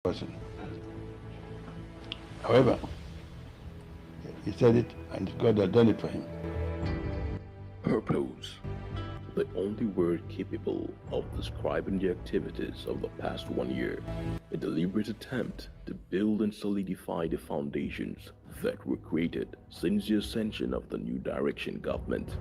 person. However, he said it and God had done it for him. Purpose, the only word capable of describing the activities of the past 1 year, a deliberate attempt to build and solidify the foundations that were created since the ascension of the New Direction government.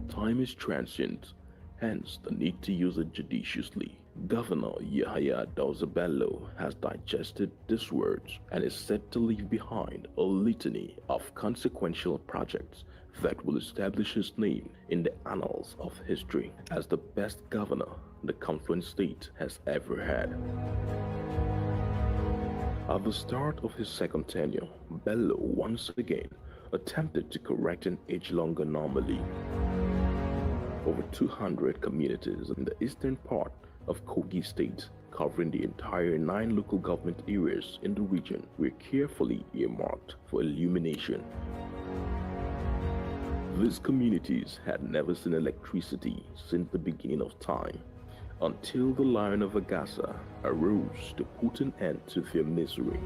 Time is transient, hence the need to use it judiciously. Governor Yahaya Dawsabello has digested these words and is set to leave behind a litany of consequential projects that will establish his name in the annals of history as the best governor the Confluent State has ever had. At the start of his second tenure, Bello once again attempted to correct an age-long anomaly. Over 200 communities in the eastern part of Kogi State, covering the entire 9 local government areas in the region, were carefully earmarked for illumination. These communities had never seen electricity since the beginning of time, until the Lion of Agasa arose to put an end to their misery.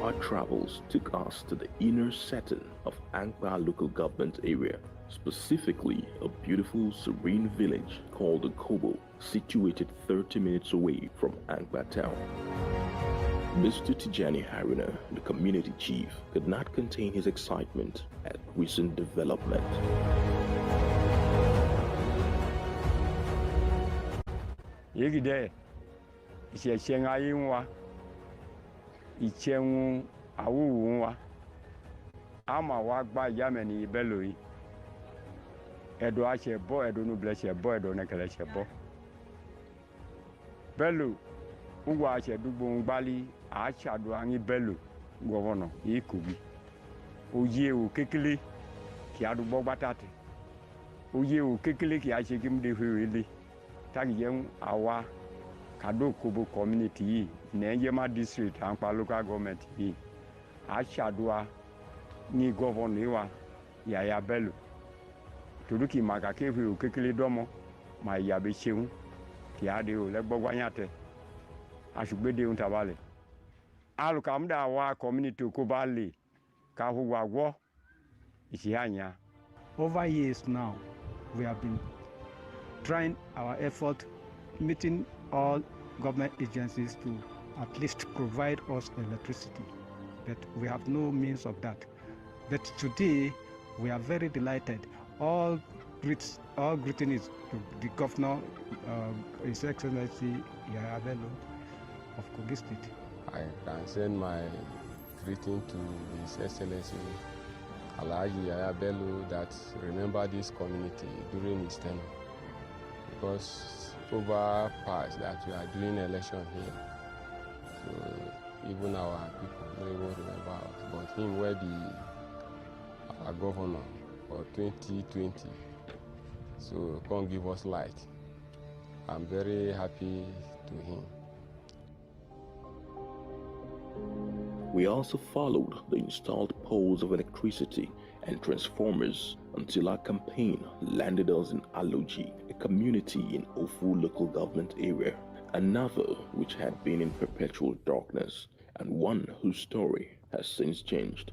Our travels took us to the inner setting of Angba local government area, specifically a beautiful, serene village called Okobo, situated 30 minutes away from Angba town. Mr. Tijani Haruna, the community chief, could not contain his excitement at recent development. Yegide, Ishenga Yinwa, Ichenwu Awuwa, Ama Wagba Yameni Belui, Edo Achebo, Edo Nubleshebo, Edo Nekeleshebo. Belu, Uwa Achedubu Bali, Achadu Angi Belu, Governor, Ikubi. Uye Ukekili, Kiadu Bobatate. Uye Ukekili, Kiachikim de Huili. Tagiyem Awa, Kado Kobo community, Nenjema district, Ampa local government, Achadua, Ni Governor, Yaya Belu. Tuduki Makakevi Ukekili Domo, my Yabichim, Kiade, Lebogwanyate. Ashubede Untavale. Alukamda wa community Kubali, Kahuwa War, Ishihanya. Over years now, we have been trying our effort, meeting all government agencies to at least provide us electricity, but we have no means of that. But today, we are very delighted. All greetings to the governor, His Excellency Yahaya Bello of Kogi State. I can send my greeting to His Excellency Alhaji Yahaya Bello that remember this community during his tenure, because over past that we are doing election here, so even our people they won't remember us, but him will be our governor for 2020, so come give us light. I'm very happy to him. We also followed the installed poles of electricity and transformers until our campaign landed us in Aloji, a community in Ofu local government area, another which had been in perpetual darkness, and one whose story has since changed.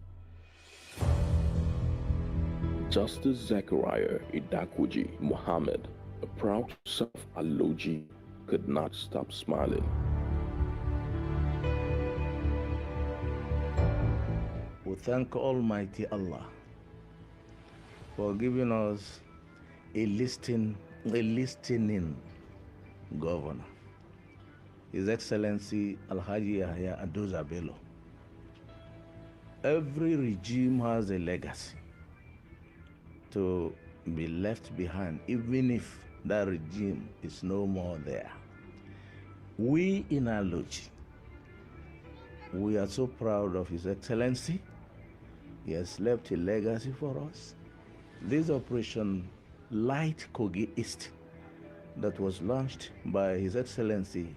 Justice Zachariah Idakwaji Muhammad, a proud son of Aloji, could not stop smiling. We thank Almighty Allah for giving us a listening governor, His Excellency Alhaji Yahaya Adoza Bello. Every regime has a legacy to be left behind, even if that regime is no more there. We in Aloji, we are so proud of His Excellency. He has left a legacy for us. This operation Light Kogi East that was launched by His Excellency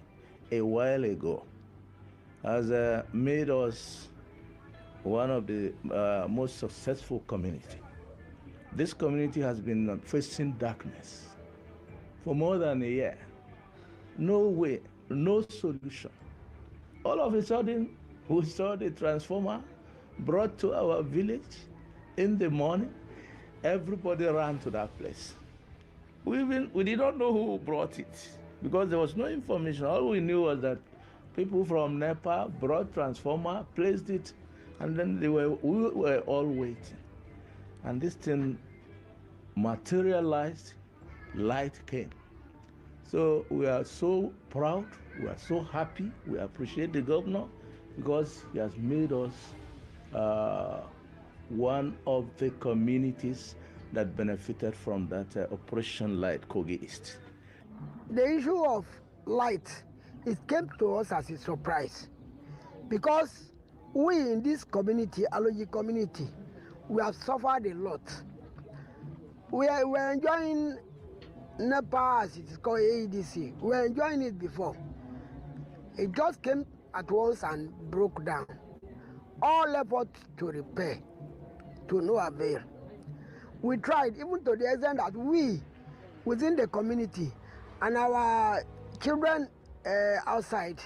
a while ago has made us one of the most successful community. This community has been facing darkness for more than a year. No way, no solution. All of a sudden, we saw the transformer brought to our village in the morning. Everybody ran to that place. We did not know who brought it because there was no information. All we knew was that people from NEPA brought transformer, placed it, and then we were all waiting. And this thing materialized, light came. So we are so proud, we are so happy, we appreciate the governor because he has made us one of the communities that benefited from that Operation Light Kogi East. The issue of light, it came to us as a surprise because we in this community, Aloji community, we have suffered a lot. We are enjoying NEPA, as it is called AEDC. We were enjoying it before. It just came at once and broke down. All efforts to repair, to no avail. We tried, even to the extent that we, within the community, and our children outside,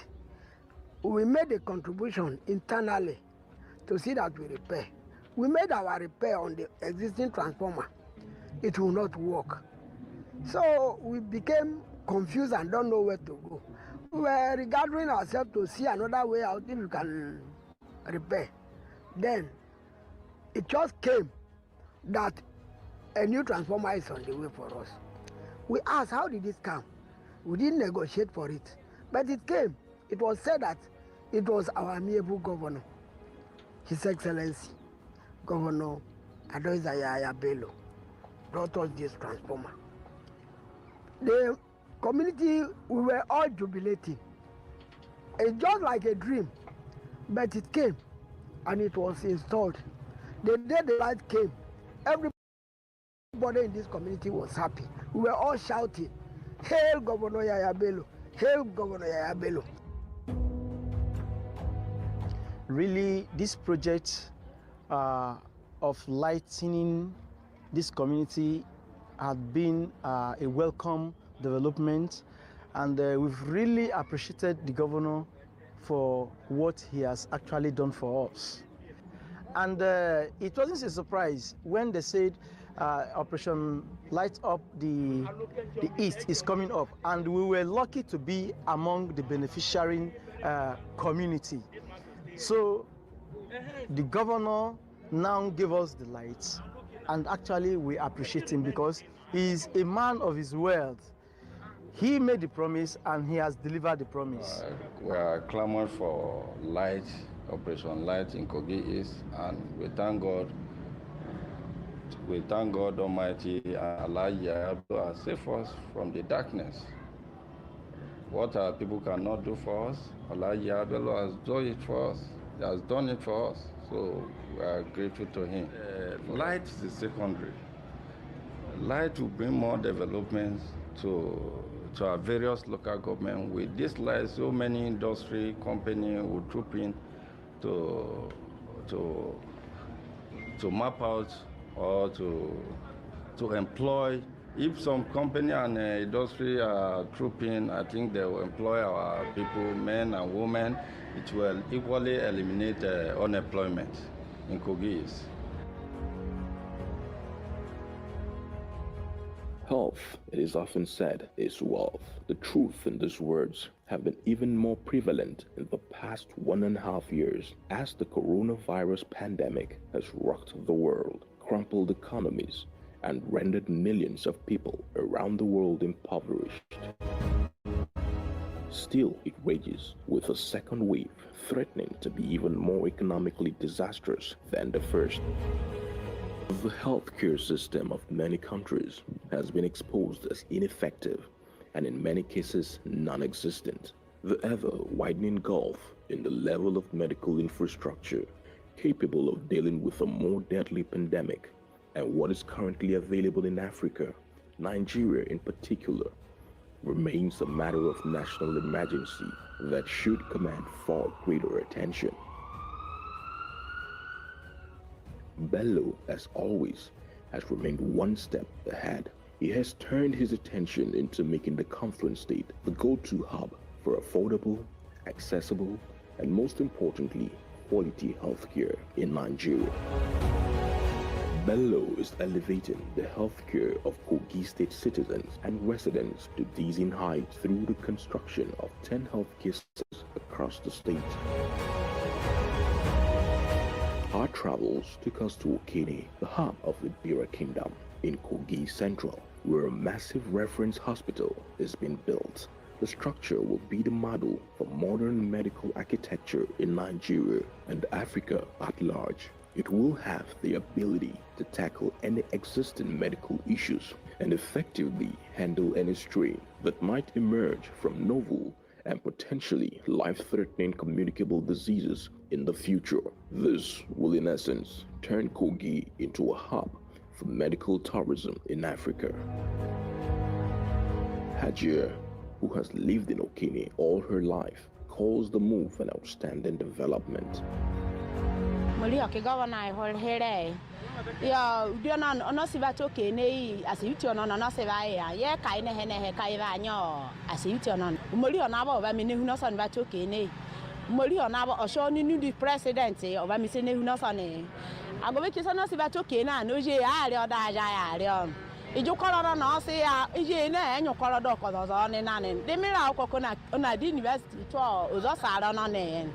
we made a contribution internally to see that we repair. We made our repair on the existing transformer. It will not work. So we became confused and don't know where to go. We were regarding ourselves to see another way out if we can repair. Then it just came that a new transformer is on the way for us. We asked, how did this come? We didn't negotiate for it, but it came. It was said that it was our amiable governor, His Excellency, Governor Adoisa Yaya Bello, brought us this transformer. The community, we were all jubilating. It's just like a dream, but it came and it was installed. The day the light came, everybody in this community was happy. We were all shouting, "Hail Governor Yaya Bello! Hail Governor Yaya Bello!" Really, this project of lightening this community had been a welcome development, and we've really appreciated the governor for what he has actually done for us. And it wasn't a surprise when they said Operation Light Up the East is coming up, and we were lucky to be among the beneficiary community. So the governor now gave us the lights, and actually we appreciate him because he's a man of his word. He made the promise and he has delivered the promise. We are clamoring for light, Operation Light in Kogi East, and we thank God. We thank God Almighty and Allah has saved us from the darkness. What our people cannot do for us, Allah has done it for us. He has done it for us, so we are grateful to him. Light is secondary. Light will bring more developments to our various local governments. With this light, so many industry companies will troop in to map out or to employ. If some company and industry are trooping, I think they will employ our people, men and women. It will equally eliminate unemployment in Kogi East. Health, it is often said, is wealth. The truth in these words have been even more prevalent in the past 1.5 years as the coronavirus pandemic has rocked the world, crumpled economies, and rendered millions of people around the world impoverished. Still, it rages with a second wave threatening to be even more economically disastrous than the first. The healthcare system of many countries has been exposed as ineffective and in many cases non-existent. The ever-widening gulf in the level of medical infrastructure capable of dealing with a more deadly pandemic and what is currently available in Africa, Nigeria in particular, remains a matter of national emergency that should command far greater attention. Bello, as always, has remained one step ahead he has turned his attention into making the Confluence State the go-to hub for affordable, accessible, and most importantly, quality healthcare in Nigeria. Bello is elevating the healthcare of Kogi State citizens and residents to dizzying heights through the construction of 10 healthcare centers across the state. Our travels took us to Okene, the hub of the Bira Kingdom, in Kogi Central, where a massive reference hospital is being built. The structure will be the model for modern medical architecture in Nigeria and Africa at large. It will have the ability to tackle any existing medical issues and effectively handle any strain that might emerge from novel and potentially life-threatening communicable diseases in the future. This will in essence turn Kogi into a hub for medical tourism in Africa. Hajia, who has lived in Okene all her life, calls the move an outstanding development. Ya udiona ono sibato kene asibiti ono no seba ya ye kai ne he kai ba nyo asibiti ono mori ona ba mi ne hu no so ne bato kene mori ona ba osho ni new president oba mi se ne hu no so ne agobe ki so no sibato kene na oje ya ari oda aja ya ari iju koro no se ya ije na enyu koro do ko zo ne na ne de mira akoko na di university to ozo sara no ne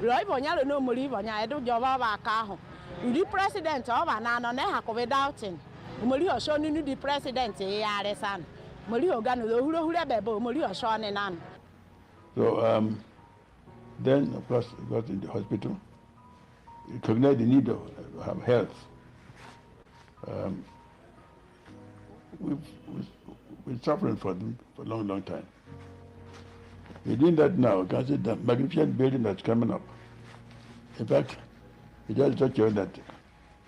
roi bonya no mori bonya edu joba ba ka ho the president of Anano Neha doubting. Molio shown you the president, Yaresan. Molio Gano, who rebel, Molio Sean and Nan. So then, of course, got in the hospital. Recognize the need of health. We're suffering for them for a long time. We're doing that now. You can see the magnificent building that's coming up. In fact, he just told you that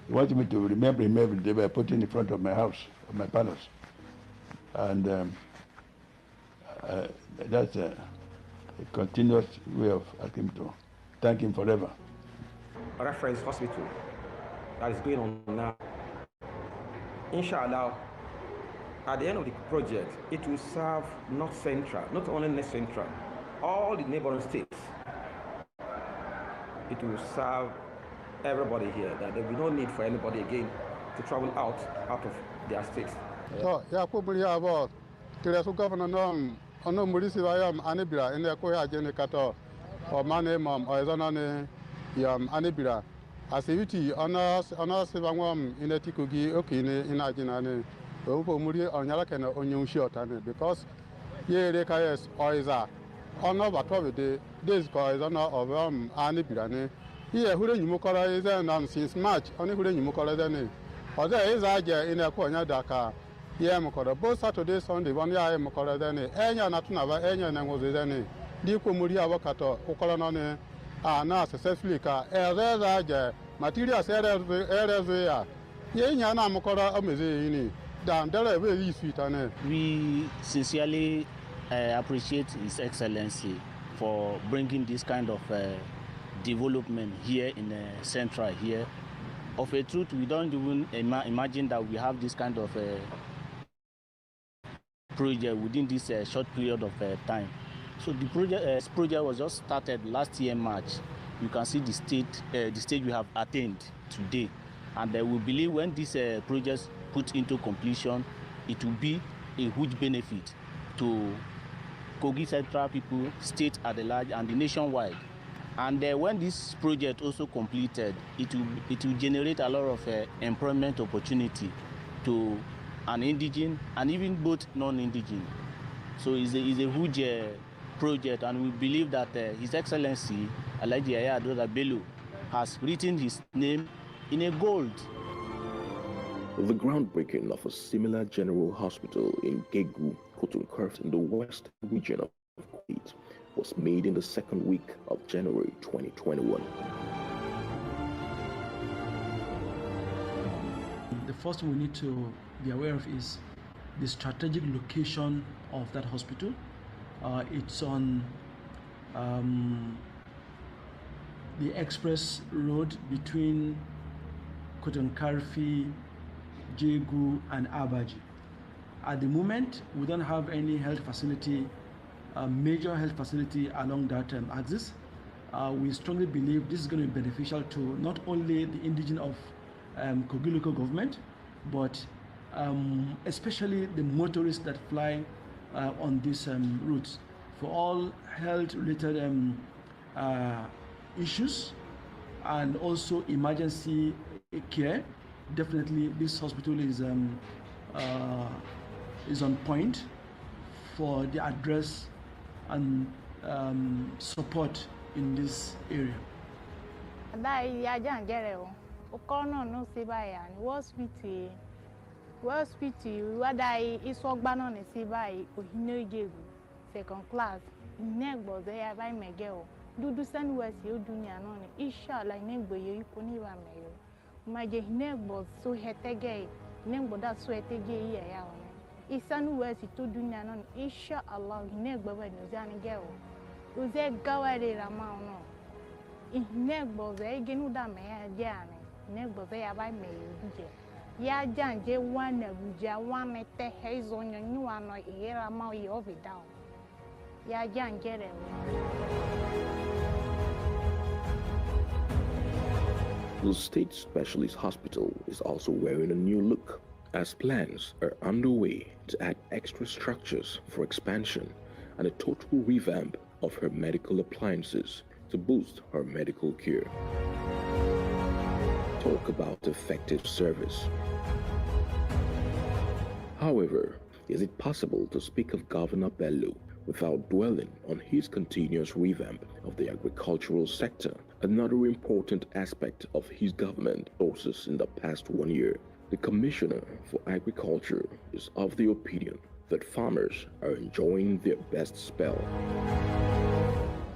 he wanted me to remember him every day by putting in front of my house, of my palace. And that's a continuous way of asking him to thank him forever. A reference hospital that is going on now. Inshallah, at the end of the project, it will serve North Central, not only North Central, all the neighboring states. It will serve everybody here, that there will be no need for anybody again to travel out of their states. So, yeah, probably about the governor on Murisivayam Anibira in the Koya Genekato or Mane Mom or Zonane Yam Anibira. As if it on us Sivangwam in the Tikugi, Okine in Ajinane, Opo Muri on Yalakan on Yung Shiotane, because ye Rekayas or is a honor but probably this guy is honor of Anibirane. Here, who you Mukora is and since March, only who you Mukora than or there is Aja in a Konya Daka. Yeah, Mukora, both Saturday, Sunday, 1 year Mukora than any Natunava, any and was any. Diku Muria Wakato, Okolanone, now successfully car, Aja, materials area. Yana Mukora Amazini, down there very sweet on it. We sincerely appreciate His Excellency for bringing this kind of development here in Central here. Of a truth, we don't even imagine that we have this kind of project within this short period of time. So the project was just started last year March. You can see the stage we have attained today, and we believe when this project put into completion, it will be a huge benefit to Kogi Central people, state at large, and the nationwide. And when this project also completed, it will generate a lot of employment opportunity to an indigenous and even both non-indigenous. So it's a huge project, and we believe that His Excellency Alhaji Yahaya Adoda Bello has written his name in a gold. The groundbreaking of a similar general hospital in Gegu, Kotunkurf in the western region of Kuwait was made in the second week of January 2021. The first thing we need to be aware of is the strategic location of that hospital. It's on the express road between Kotonkarfi, Jegu, and Abaji. At the moment, we don't have any health facility, major health facility along that axis. We strongly believe this is going to be beneficial to not only the indigenous of Kogi local government, but especially the motorists that fly on these routes. For all health-related issues and also emergency care, definitely this hospital is on point for the address and support in this area. Second class, negbo ze ya vai megeo. Dudu san wesi o dunia noni. Inshallah negbo yo ikoni wa meyo. Maje negbo so hetege, negbo da so hetege ya one. Isan wesi to dunia noni. Inshallah negbo we no zani geo. Uze gawari rama ono. Negbo ze genu da meya jane. Negbo ze ya vai meyo duje. Ya janje wane buja wane te heizo nyonyu ano ihera ma yo vidao. The State Specialist Hospital is also wearing a new look, as plans are underway to add extra structures for expansion and a total revamp of her medical appliances to boost her medical care. Talk about effective service. However, is it possible to speak of Governor Bello without dwelling on his continuous revamp of the agricultural sector, another important aspect of his government forces in the past 1 year? The Commissioner for Agriculture is of the opinion that farmers are enjoying their best spell.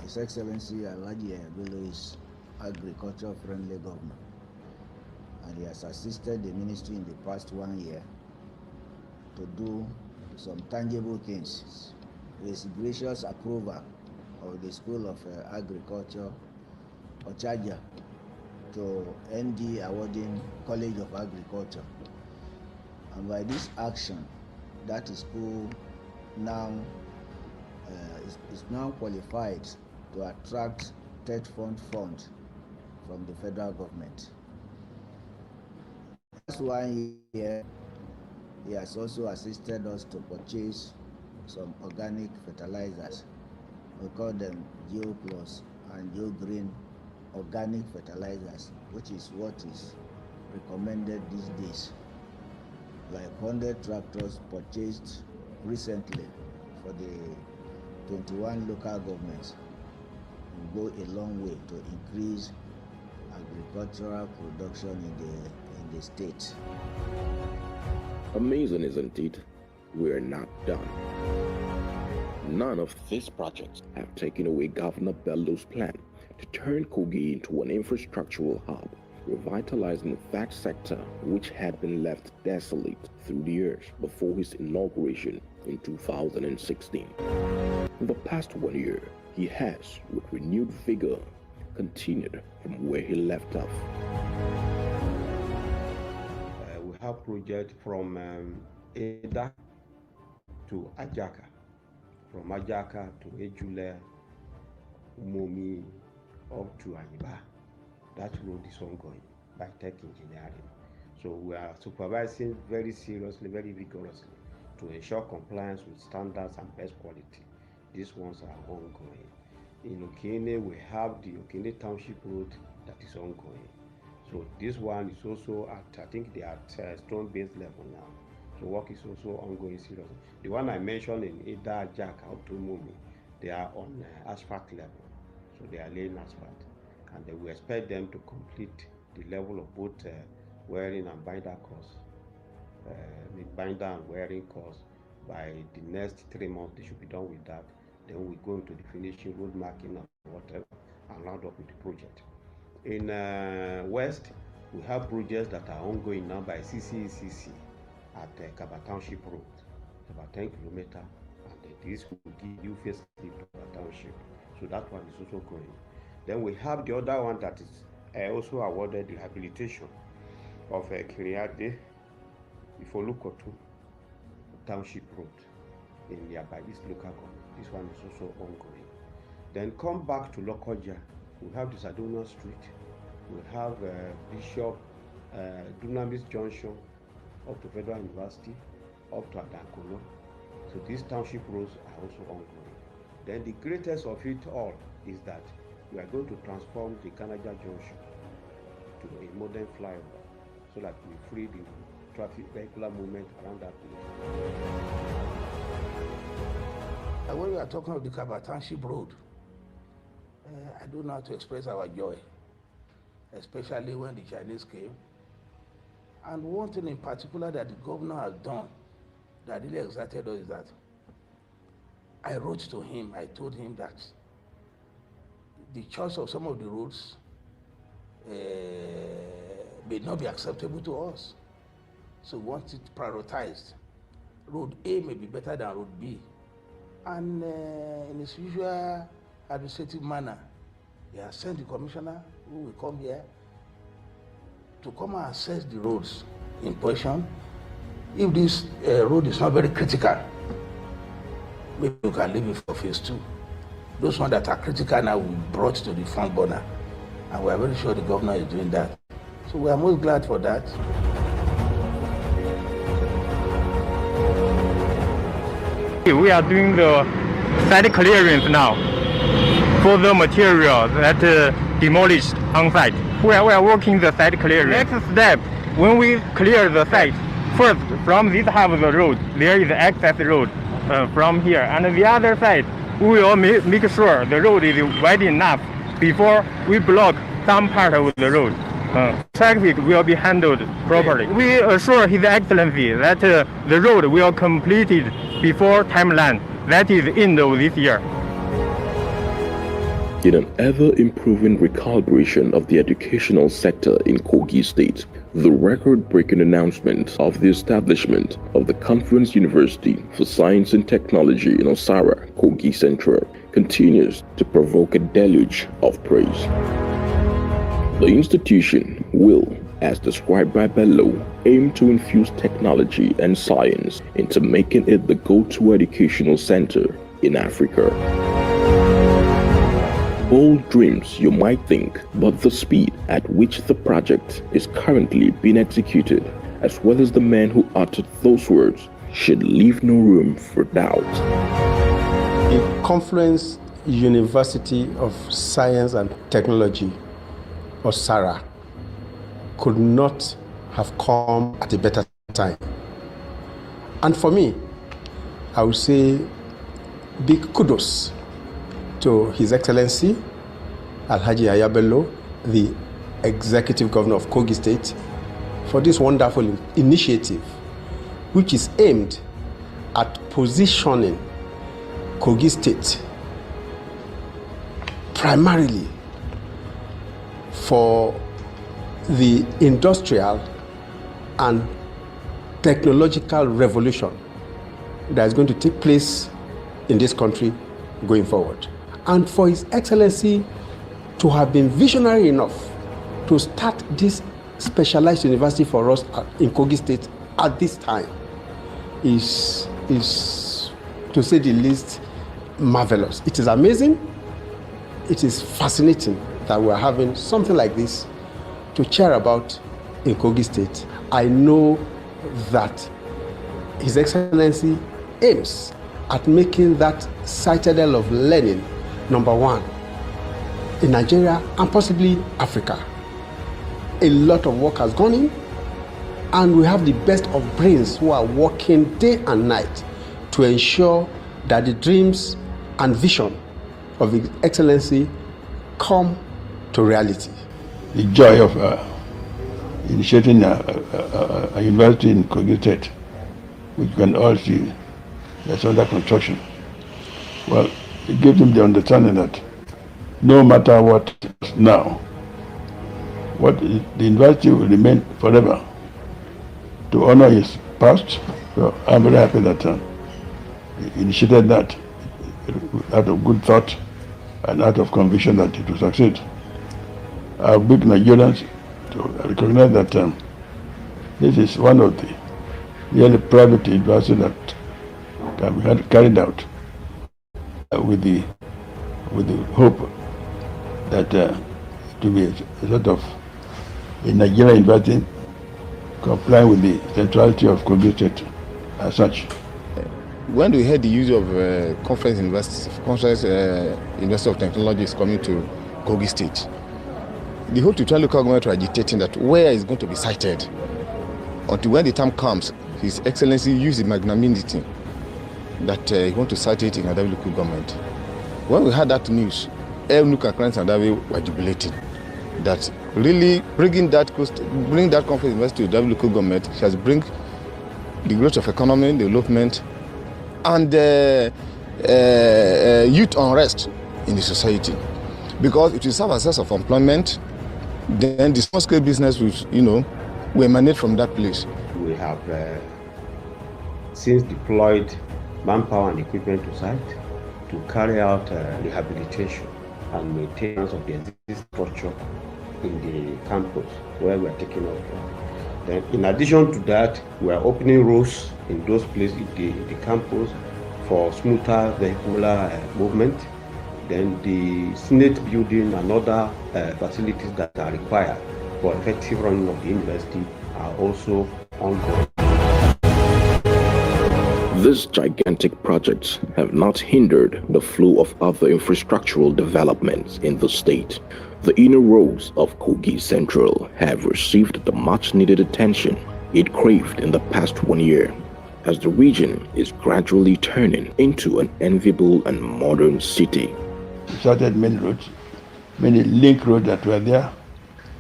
His Excellency Alhaji Bello is agriculture-friendly governor, and he has assisted the ministry in the past 1 year to do some tangible things. His gracious approval of the School of Agriculture, Ochaja, to ND awarding College of Agriculture. And by this action, that school now is now qualified to attract TET fund from the federal government. That's 1 year. He has also assisted us to purchase some organic fertilizers. We call them GeoPlus and GeoGreen organic fertilizers, which is what is recommended these days. Like 100 tractors purchased recently for the 21 local governments will go a long way to increase agricultural production in the state. Amazing, isn't it? We're not done. None of these projects have taken away Governor Bello's plan to turn Kogi into an infrastructural hub, revitalizing that sector which had been left desolate through the years before his inauguration in 2016. In the past 1 year, he has, with renewed vigor, continued from where he left off. We have projects from Eda to Ajaka, from Ajaka to Ejule, Umomi, up to Ayiba. That road is ongoing by Tech Engineering. So we are supervising very seriously, very vigorously to ensure compliance with standards and best quality. These ones are ongoing. In Okene, we have the Okene Township Road that is ongoing. So this one is also at, I think they are at strong base level now. So work is also ongoing seriously. The one I mentioned in Ida, Jack, out to Mumi, they are on asphalt level. So they are laying asphalt. And we expect them to complete the level of both wearing and binder course, binder and wearing course by the next 3 months. They should be done with that. Then we go into the finishing road marking and whatever and round up with the project. In West, we have projects that are ongoing now by CCECC at Kaba Township Road, about 10 kilometers, and this will give you facility to Kaba Township. So that one is also going. Then we have the other one that is also awarded rehabilitation of Kiriade Ifolukotu Township Road in Yaba East Local Government. This one is also ongoing. Then come back to Lokoja. We have the Sadona Street. We have Bishop Dunamis Junction up to Federal University, up to Adakono. So these township roads are also ongoing. Then the greatest of it all is that we are going to transform the Kanaja Junction to a modern flyover so that we free the traffic vehicular movement around that place. When we are talking of the Kaba Township Road, I don't know how to express our joy, especially when the Chinese came. And one thing in particular that the governor has done that really excited us is that I wrote to him, I told him that the choice of some of the roads may not be acceptable to us. So we want it prioritized. Road A may be better than Road B. And in his usual administrative manner, he has sent the commissioner who will come here to come and assess the roads in question. If this road is not very critical, maybe you can leave it for phase 2. Those ones that are critical now will be brought to the front burner. And we are very sure the governor is doing that. So we are most glad for that. We are doing the site clearance now for the material that demolished on site. We are working the site clearance. Next step, when we clear the site, first from this half of the road, there is access road from here. And the other side, we will make sure the road is wide enough before we block some part of the road. Traffic will be handled properly. We assure His Excellency that the road will be completed before timeline, that is end of this year. In an ever-improving recalibration of the educational sector in Kogi State, the record-breaking announcement of the establishment of the Conference University for Science and Technology in Osara, Kogi Central, continues to provoke a deluge of praise. The institution will, as described by Bello, aim to infuse technology and science into making it the go-to educational center in Africa. Bold dreams, you might think, but the speed at which the project is currently being executed, as well as the man who uttered those words, should leave no room for doubt. The Confluence University of Science and Technology, Osara, could not have come at a better time. And for me, I would say big kudos to His Excellency Alhaji Yahaya Bello, the Executive Governor of Kogi State, for this wonderful initiative, which is aimed at positioning Kogi State primarily for the industrial and technological revolution that is going to take place in this country going forward. And for His Excellency to have been visionary enough to start this specialized university for us in Kogi State at this time is, to say the least, marvelous. It is amazing. It is fascinating that we're having something like this to cheer about in Kogi State. I know that His Excellency aims at making that citadel of learning number one in Nigeria and possibly Africa. A lot of work has gone in, and we have the best of brains who are working day and night to ensure that the dreams and vision of His Excellency come to reality. The joy of initiating a university in Kogi State, which you can all see that's under construction. Well, it gives them the understanding that no matter what now, what the university will remain forever to honor its past. So I'm very happy that he initiated that out of good thought and out of conviction that it will succeed. Our big Nigerians to recognize that this is one of the really private investment that can be carried out with the hope that to be a sort of in Nigeria investing comply with the centrality of Kogi State as such. When we heard the use of Conference Investor of Technology is coming to Kogi State, the whole Tutuan local government were agitating that where is going to be sited until when the time comes, His Excellency used the magnanimity that he want to cite it in Adabi local government. When we heard that news, Nuka and clients and Adabi were jubilating that really bring that conference investor to Adabi local government has bring the growth of economy, development, and youth unrest in the society, because it will serve as a source of employment. Then the small-scale business will emanate from that place. We have since deployed manpower and equipment to site to carry out rehabilitation and maintenance of the existing structure in the campus where we are taking off from. Then, in addition to that, we are opening roads in those places in the campus for smoother vehicular movement. Then the Senate building and other facilities that are required for effective running of the university are also ongoing. These gigantic projects have not hindered the flow of other infrastructural developments in the state. The inner roads of Kogi Central have received the much-needed attention it craved in the past 1 year, as the region is gradually turning into an enviable and modern city. We started many roads, many link roads that were there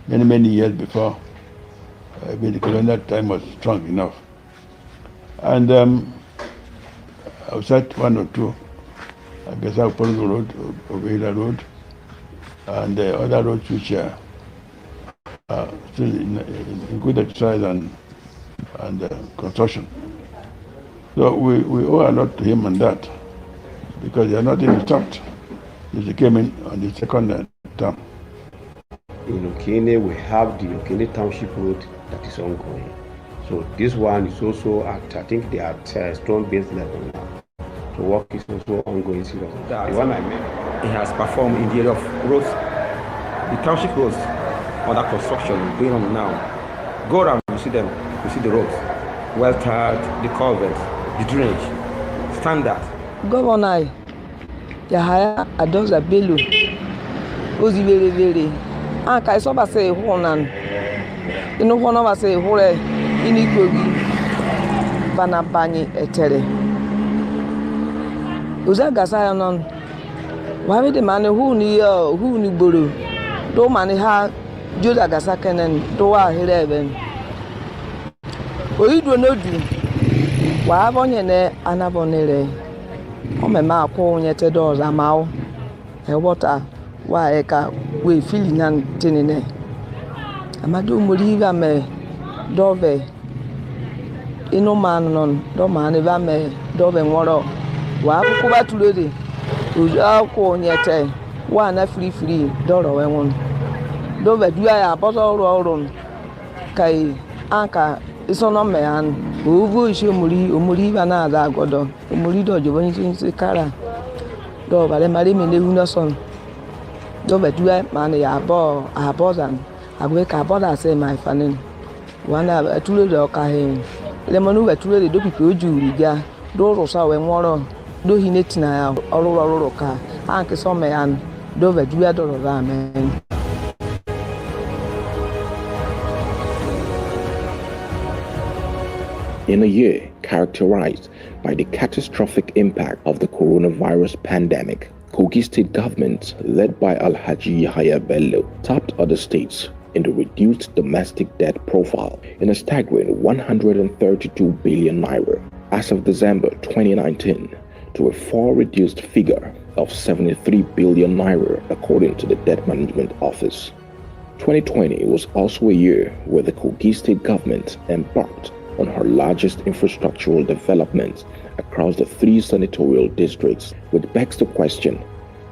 many years before the colonial time was strong enough. And outside one or two, I guess I'll follow the road, Oveda Road, and the other roads which are still in good exercise and construction. So we owe a lot to him on that, because they are not in the start. He came in on the second term. In Okene, we have the Okene Township Road that is ongoing. So this one is also at, I think they are at strong base level now. So work is also ongoing seriously. The one I met, he has performed in the area of roads, the township roads under construction going on now. Go around, you see them, you see the roads, well tarred, the culverts, the drainage, standard. Governor Yahaya Adoza Bello, Ozi Vere, Anka Isoba say Honan, one of us say Hore, Inikogi, Banabani, Etere. Uzaga Sayanon, why the man who knew Buru, do money ha, Judah Gasakan and Doa Hereven. We do not do. Why Bonne Anabonere? Oh, my ma call yet a doors a mouth. A water, why we feeling and tinine. Amadu Muriva me, Dove. Ino man non, Doman eva me, Dove and water. Why go to lady? Who's our call yet a one a free, dollar and one. Dove, do I a bottle or Kai Anka. It's on a man who is Muri another godo, Murido, Joventus Cara. Do but the Marim in the Unison. Do but do I money a bosan. I wake up, I say my fanning. One a two little cahin. Lemonu at really do people Julia, do Rosa and water, do he knit now, all over car, Uncle some man, do but do a man. In a year characterized by the catastrophic impact of the coronavirus pandemic, Kogi State government, led by Alhaji Yahaya Bello, topped other states in the reduced domestic debt profile in a staggering 132 billion naira as of December 2019 to a far reduced figure of 73 billion naira according to the Debt Management Office. 2020 was also a year where the Kogi State government embarked on her largest infrastructural development across the 3 senatorial districts, which begs the question,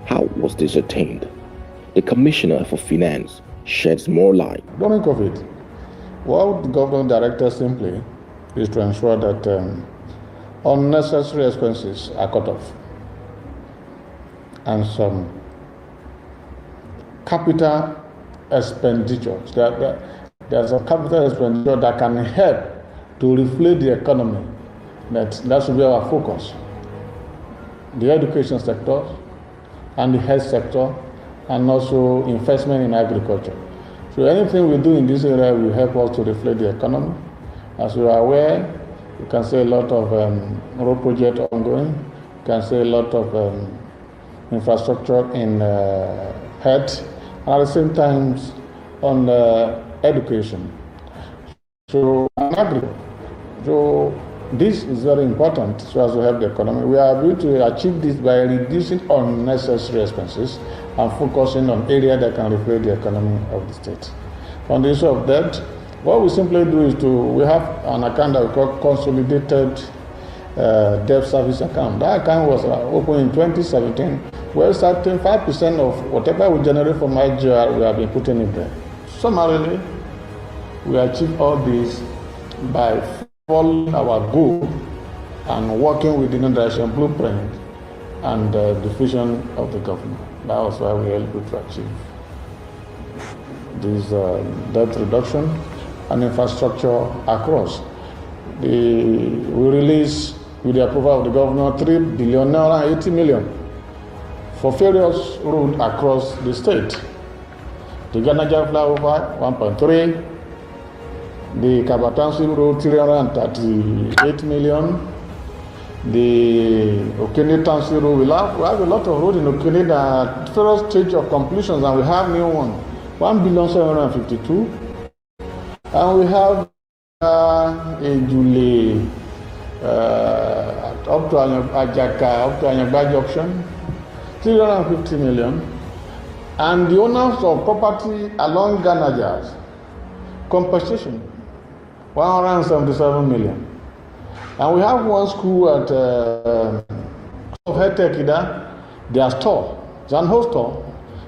how was this attained? The Commissioner for Finance sheds more light. During COVID, what the government directed simply is to ensure that unnecessary expenses are cut off and some capital expenditures. There's a capital expenditure that can help to reflate the economy. That should be our focus. The education sector and the health sector, and also investment in agriculture. So anything we do in this area will help us to reflect the economy. As you are aware, you can see a lot of road projects ongoing. You can see a lot of infrastructure in health, and at the same time on education. So agriculture. So this is very important so as to help the economy. We are able to achieve this by reducing unnecessary expenses and focusing on areas that can reflect the economy of the state. On the issue of debt, what we simply do is we have an account that we call consolidated debt service account. That account was opened in 2017, where 5% of whatever we generate from IGR, we have been putting in there. Summarily, we achieve all this by following our goal and working with the Inundation Blueprint and the vision of the government. That was why we were able to achieve this debt reduction and infrastructure across. We released, with the approval of the governor, 3 billion naira 80 million for various roads across the state. The Ganaja flyover 1.3, the Kabatansi Road 338 million, the Okene Tansi Road, we have a lot of roads in Okene that are at various stage of completions, and we have new one, 1,752,000,000, and we have a Julie up to Ajaka, up to Anyagba Junction, 350 million, and the owners of property along Ganajas, compensation, 177 million. And we have one school at Hetekida, their store, Zanho store.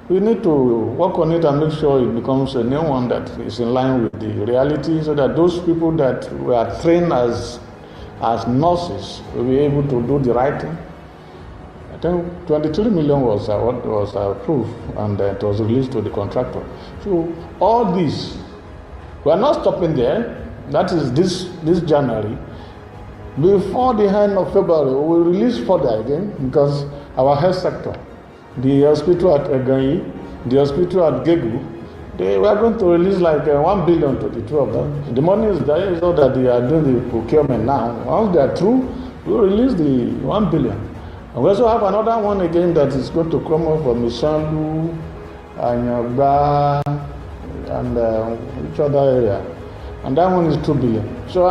We need to work on it and make sure it becomes a new one that is in line with the reality, so that those people that were trained as nurses will be able to do the right thing. I think 23 million was what was approved, and it was released to the contractor. So all this, we are not stopping there. That is this January. Before the end of February, we will release further again, because our health sector, the hospital at Eganyi, the hospital at Gegu, we are going to release like 1 billion to the two of them. The money is there, so that they are doing the procurement now. Once they are through, we will release the 1 billion. And we also have another one again that is going to come up from Misandu, Anyagba, and which other area. And that one is 2 billion. So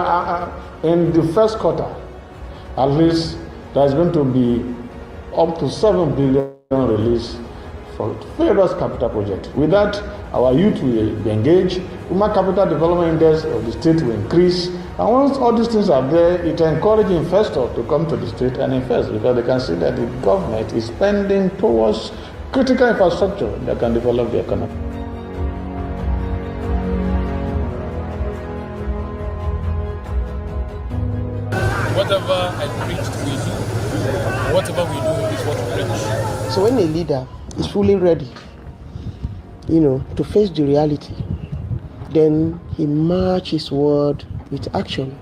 in the first quarter, at least, there's going to be up to 7 billion released for various capital projects. With that, our youth will be engaged. Human capital development index of the state will increase. And once all these things are there, it encourages investors to come to the state and invest, because they can see that the government is spending towards critical infrastructure that can develop the economy. Whatever I preached, we do. Whatever we do is what we preach. So when a leader is fully ready, to face the reality, then he matches his word with action.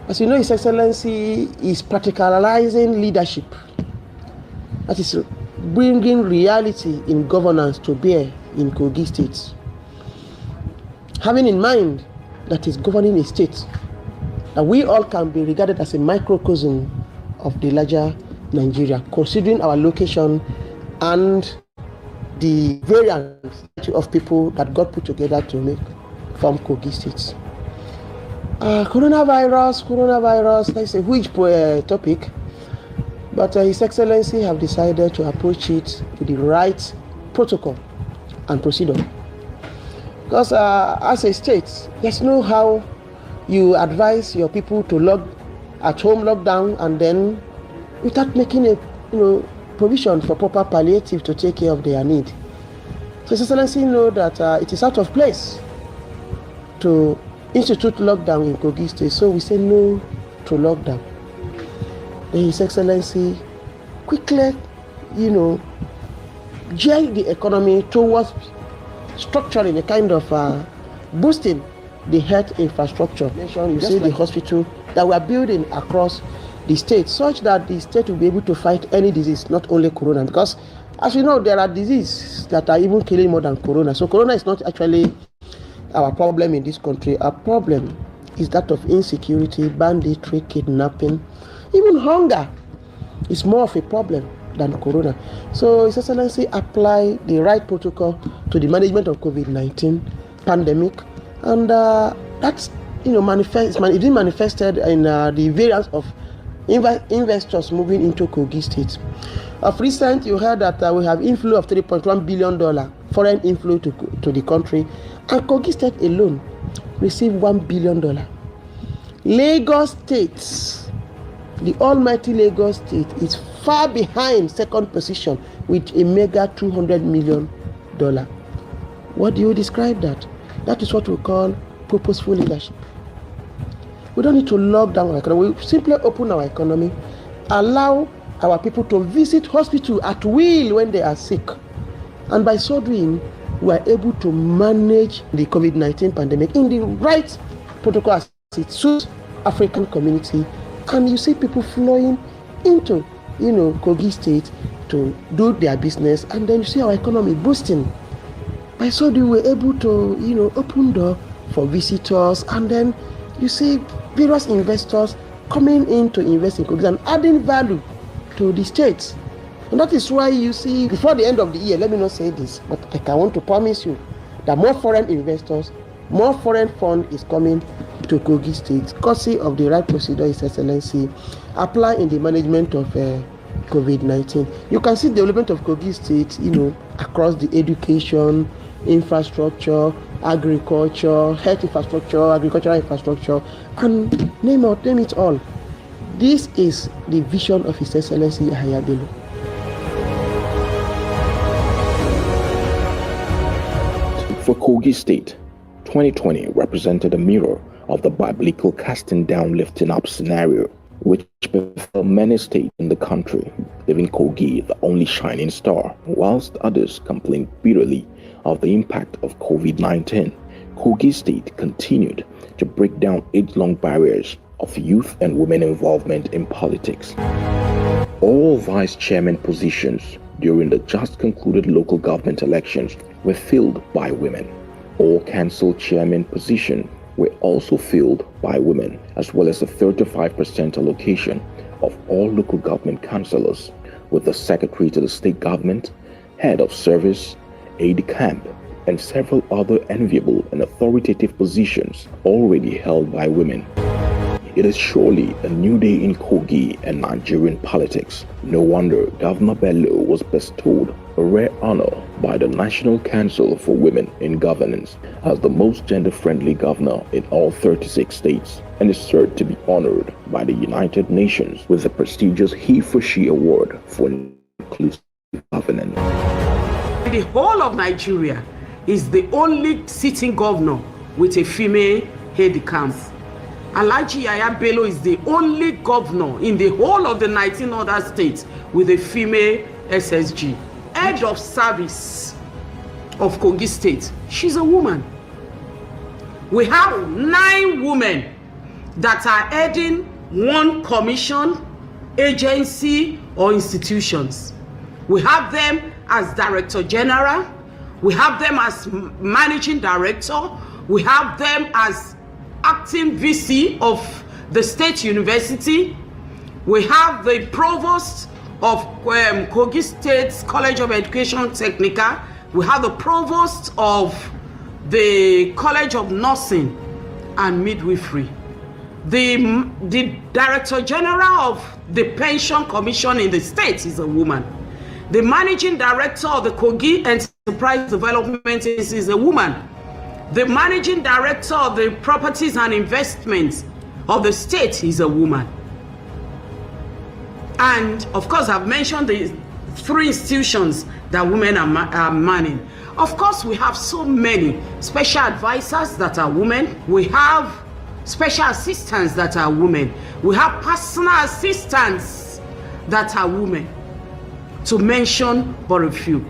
As you know, His Excellency is practicalizing leadership. That is bringing reality in governance to bear in Kogi State. Having in mind that he's governing a state that we all can be regarded as a microcosm of the larger Nigeria, considering our location and the variance of people that got put together to form Kogi State. Coronavirus, that's a huge topic, but His Excellency have decided to approach it with the right protocol and procedure. Because as a state, there's no how you advise your people to at home lockdown and then without making a provision for proper palliative to take care of their need. So His Excellency know that it is out of place to institute lockdown in Kogi State. So we say no to lockdown. Then His Excellency quickly, jerk the economy towards structuring a kind of boosting the health infrastructure. You see the hospital that we are building across the state, such that the state will be able to fight any disease, not only corona. Because as you know, there are diseases that are even killing more than corona. So corona is not actually our problem in this country. Our problem is that of insecurity, banditry, kidnapping, even hunger is more of a problem than corona. So His Excellency apply the right protocol to the management of COVID-19 pandemic, and that's manifested in the variance of investors moving into Kogi State. Of recent, you heard that we have inflow of $3.1 billion foreign inflow to the country, and Kogi State alone received $1 billion. Lagos State, the almighty Lagos State, is far behind second position with a mega $200 million. What do you describe that? That is what we call purposeful leadership. We don't need to lock down our economy. We simply open our economy, allow our people to visit hospital at will when they are sick. And by so doing, we are able to manage the COVID-19 pandemic in the right protocol as it suits African community. And you see people flowing into, Kogi State to do their business, and then you see our economy boosting. By so doing, we're able to, open door for visitors, and then you see various investors coming in to invest in Kogi and adding value to the state. And that is why you see, before the end of the year, let me not say this, but I want to promise you that more foreign investors, more foreign fund is coming to Kogi State, courtesy of the right procedure His Excellency apply in the management of COVID-19. You can see the development of Kogi State, across the education, infrastructure, agriculture, health infrastructure, agricultural infrastructure, and name it all. This is the vision of His Excellency Yahaya Bello. For Kogi State, 2020 represented a mirror of the biblical casting down, lifting up scenario, which befell many states in the country, leaving Kogi the only shining star. Whilst others complained bitterly of the impact of COVID-19, Kogi State continued to break down age-long barriers of youth and women involvement in politics. All vice chairman positions during the just concluded local government elections were filled by women. All council chairman positions were also filled by women, as well as a 35% allocation of all local government councillors, with the secretary to the state government, head of service, aide-de-camp, and several other enviable and authoritative positions already held by women. It is surely a new day in Kogi and Nigerian politics. No wonder Governor Bello was bestowed a rare honor by the National Council for Women in Governance as the most gender-friendly governor in all 36 states, and is certain to be honored by the United Nations with the prestigious He for She Award for Inclusive Governance. The whole of Nigeria is the only sitting governor with a female aide-de-camp. Alhaji Yahaya Bello is the only governor in the whole of the 19 other states with a female SSG. Head of service of Kogi State, she's a woman. We have 9 women that are heading one commission, agency, or institutions. We have them as Director General. We have them as Managing Director. We have them as acting VC of the State University. We have the Provost of Kogi State College of Education Technical. We have the Provost of the College of Nursing and Midwifery. The Director General of the Pension Commission in the state is a woman. The Managing Director of the Kogi Enterprise Development is a woman. The Managing Director of the Properties and Investments of the state is a woman. And of course, I've mentioned the 3 institutions that women are manning. Of course, we have so many special advisors that are women. We have special assistants that are women. We have personal assistants that are women, to mention but a few.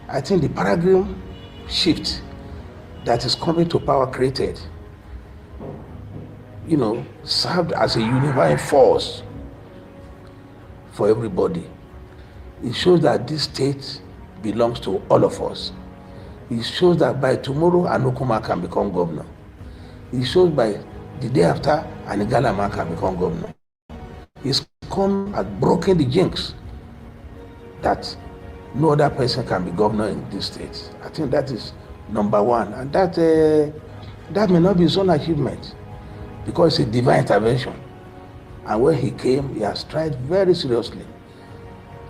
I think the paradigm shift that is coming to power created, served as a unifying force for everybody. It shows that this state belongs to all of us. It shows that by tomorrow, Anokuma can become governor. It shows by the day after, Anigalama can become governor. It's come at broken the jinx that no other person can be governor in this state. I think that is number one. And that may not be his own achievement, because it's a divine intervention. And when he came, he has tried very seriously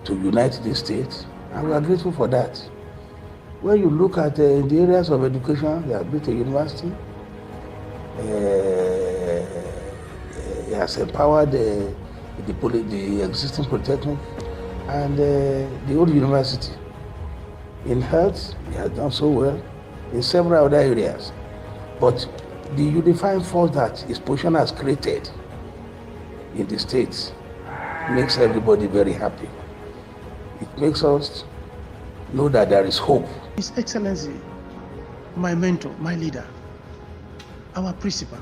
to unite the state, and we are grateful for that. When you look at the areas of education, he has built a university, he has empowered the existing polytechnic and the old university. In health, he has done so well in several other areas. But the unifying force that his position has created in the states makes everybody very happy. It makes us know that there is hope. His Excellency, my mentor, my leader, our principal,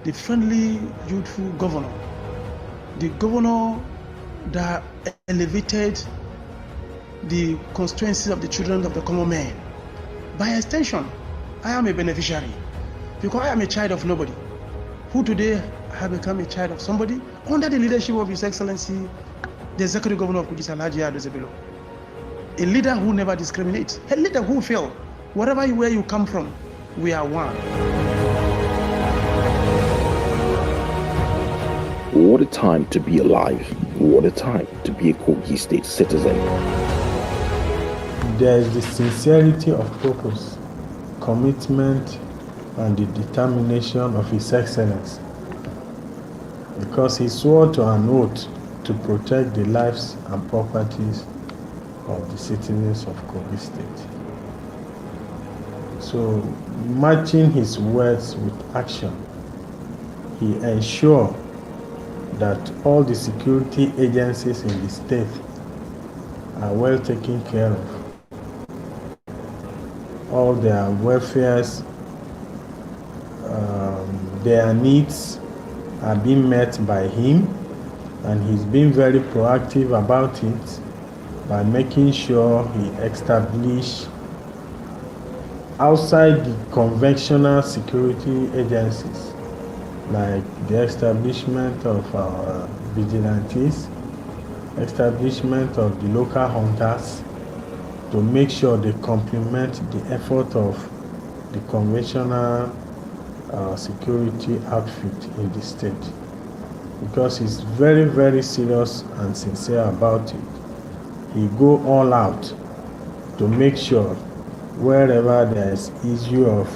the friendly, youthful governor, the governor that elevated the constituencies of the children of the common man. By extension, I am a beneficiary, because I am a child of nobody, who today have become a child of somebody under the leadership of His Excellency, the Executive Governor of Kogi State, Alhaji Ado Bello. A leader who never discriminates, a leader who feel wherever where you come from, we are one. What a time to be alive. What a time to be a Kogi State citizen. There is the sincerity of purpose, commitment, and the determination of His Excellency, because he swore to an oath to protect the lives and properties of the citizens of Kogi State. So, matching his words with action, he ensured that all the security agencies in the state are well taken care of. All their welfares, their needs are being met by him, and he's been very proactive about it by making sure he established outside the conventional security agencies, like the establishment of our vigilantes, establishment of the local hunters, to make sure they complement the effort of the conventional security outfit in the state. Because he's very, very serious and sincere about it. He go all out to make sure wherever there is issue of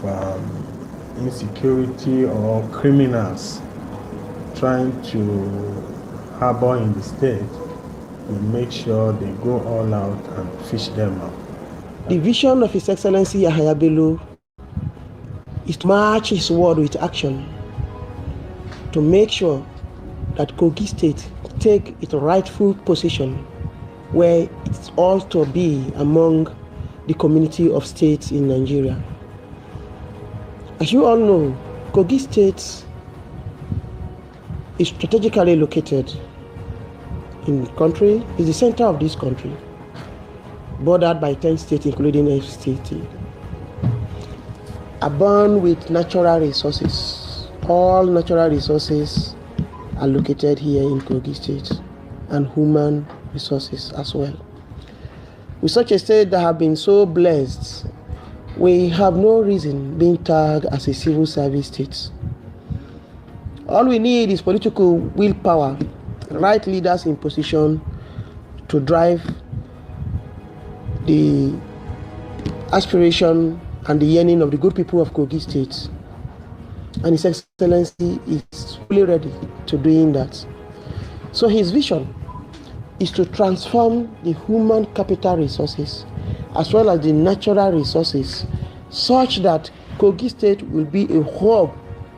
insecurity or criminals trying to harbor in the state, we make sure they go all out and fish them out. The vision of His Excellency Yahaya Bello is to match his word with action, to make sure that Kogi State take its rightful position where it's all to be among the community of states in Nigeria. As you all know, Kogi State is strategically located in the country, is the center of this country, bordered by 10 states including FCT, abound with natural resources. All natural resources are located here in Kogi State, and human resources as well. With such a state that have been so blessed, we have no reason being tagged as a civil service state. All we need is political willpower, right leaders in position to drive the aspiration and the yearning of the good people of Kogi State And His Excellency is fully ready to doing that. So his vision is to transform the human capital resources as well as the natural resources such that Kogi State will be a hub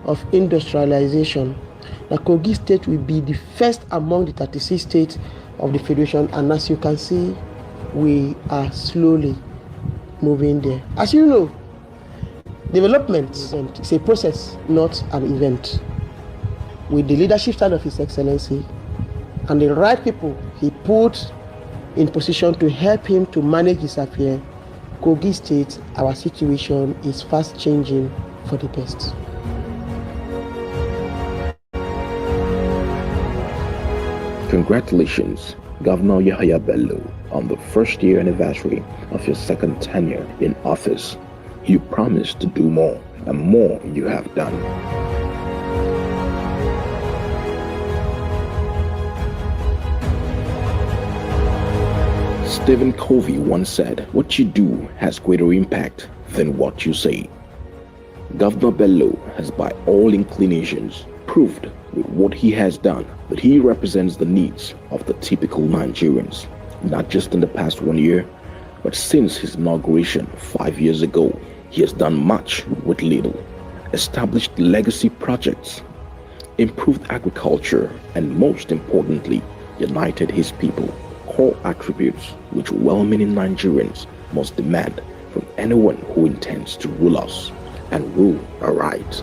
of industrialization. That Kogi State will be the first among the 36 states of the Federation, and as you can see, we are slowly moving there. As you know, development is a process, not an event. With the leadership side of His Excellency and the right people he put in position to help him to manage his affairs, Kogi State, our situation is fast changing for the best. Congratulations, Governor Yahaya Bello, on the first year anniversary of your second tenure in office. You promised to do more, and more you have done. Stephen Covey once said, "What you do has greater impact than what you say." Governor Bello has by all inclinations proved with what he has done that he represents the needs of the typical Nigerians, not just in the past 1 year, but since his inauguration 5 years ago. He has done much with little, established legacy projects, improved agriculture, and most importantly, united his people. Core attributes which well-meaning Nigerians must demand from anyone who intends to rule us and rule aright.